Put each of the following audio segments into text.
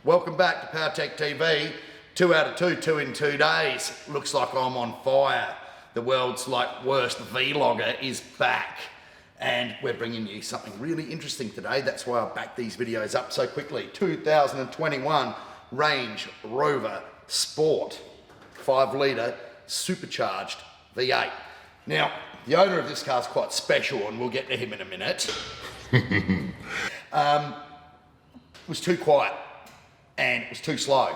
Welcome back to PowerTech TV. 2 out of 2 in 2 days. Looks like I'm on fire. The world's worst vlogger is back. And we're bringing you something really interesting today. That's why I backed these videos up so quickly. 2021 Range Rover Sport. 5-litre supercharged V8. Now, the owner of this car is quite special, and we'll get to him in a minute. Was too quiet, and it was too slow,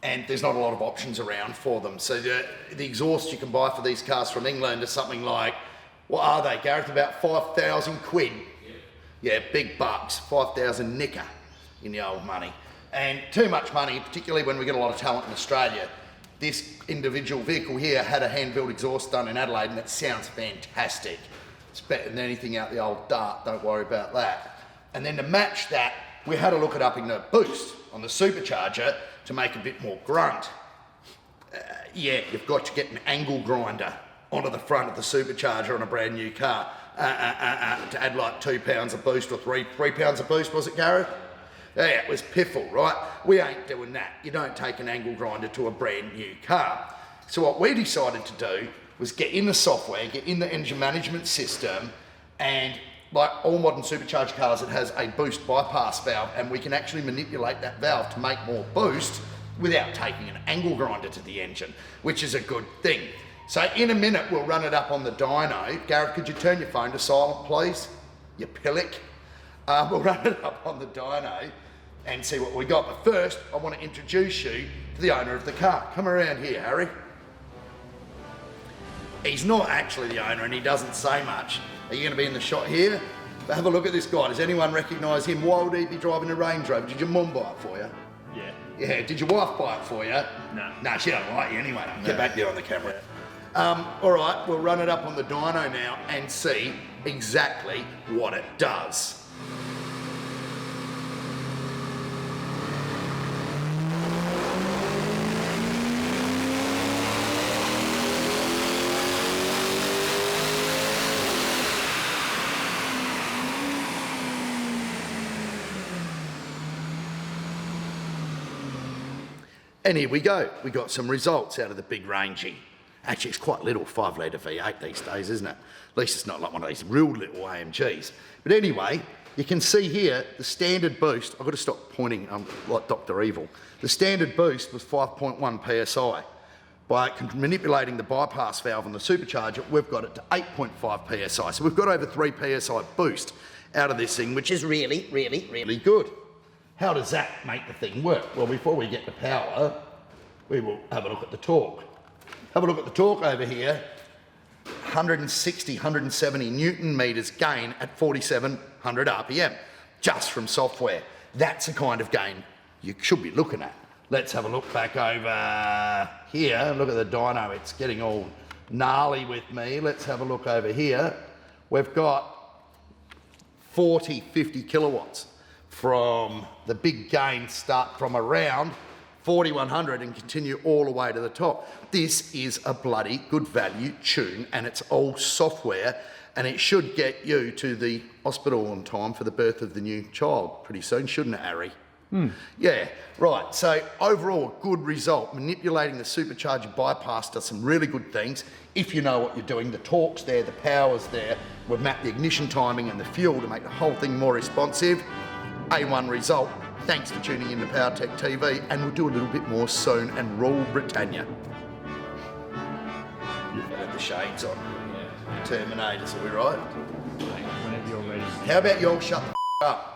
and there's not a lot of options around for them. So the exhaust you can buy for these cars from England is something like, what are they, Gareth? About 5,000 quid. Yeah, big bucks, 5,000 nicker in the old money. And too much money, particularly when we get a lot of talent in Australia. This individual vehicle here had a hand-built exhaust done in Adelaide, and it sounds fantastic. It's better than anything out the old Dart, don't worry about that. And then to match that, we had to look it up in the boost on the supercharger to make a bit more grunt. Yeah, you've got to get an angle grinder onto the front of the supercharger on a brand new car to add like 2 pounds of boost, or three pounds of boost, was it, Gareth? Yeah, it was piffle, right? We ain't doing that. You don't take an angle grinder to a brand new car. So what we decided to do was get in the software, get in the engine management system, and like all modern supercharged cars, it has a boost bypass valve, and we can actually manipulate that valve to make more boost without taking an angle grinder to the engine, which is a good thing. So in a minute, we'll run it up on the dyno. Gareth, could you turn your phone to silent, please? You pillock. We'll run it up on the dyno and see what we got. But first, I want to introduce you to the owner of the car. Come around here, Harry. He's not actually the owner, and he doesn't say much. Are you going to be in the shot here? But have a look at this guy. Does anyone recognise him? Why would he be driving a Range Rover? Did your mum buy it for you? Yeah. Yeah. Did your wife buy it for you? No. No, she don't like you anyway. No. Get back there on the camera. All right, we'll run it up on the dyno now and see exactly what it does. And here we go. We got some results out of the big Rangie. Actually, it's quite little, 5-litre V8 these days, isn't it? At least it's not like one of these real little AMGs. But anyway, you can see here the standard boost. I've got to stop pointing like Dr. Evil. The standard boost was 5.1 PSI. By manipulating the bypass valve on the supercharger, we've got it to 8.5 PSI. So we've got over 3 PSI boost out of this thing, which is really, really, really good. How does that make the thing work? Well, before we get to power, we will have a look at the torque. Have a look at the torque over here. 160, 170 Newton meters gain at 4,700 RPM, just from software. That's the kind of gain you should be looking at. Let's have a look back over here. Look at the dyno, it's getting all gnarly with me. Let's have a look over here. We've got 40, 50 kilowatts. From the big gain start from around 4,100 and continue all the way to the top. This is a bloody good value tune, and it's all software, and it should get you to the hospital on time for the birth of the new child pretty soon, shouldn't it, Harry? Yeah, right. So overall, good result. Manipulating the supercharger bypass does some really good things. If you know what you're doing, the torque's there, the power's there. We've mapped the ignition timing and the fuel to make the whole thing more responsive. A1 result. Thanks for tuning in to PowerTech TV, and we'll do a little bit more soon and rule Britannia. Have the shades on. Terminators, are we right? Whenever you're ready. How about you all shut the up?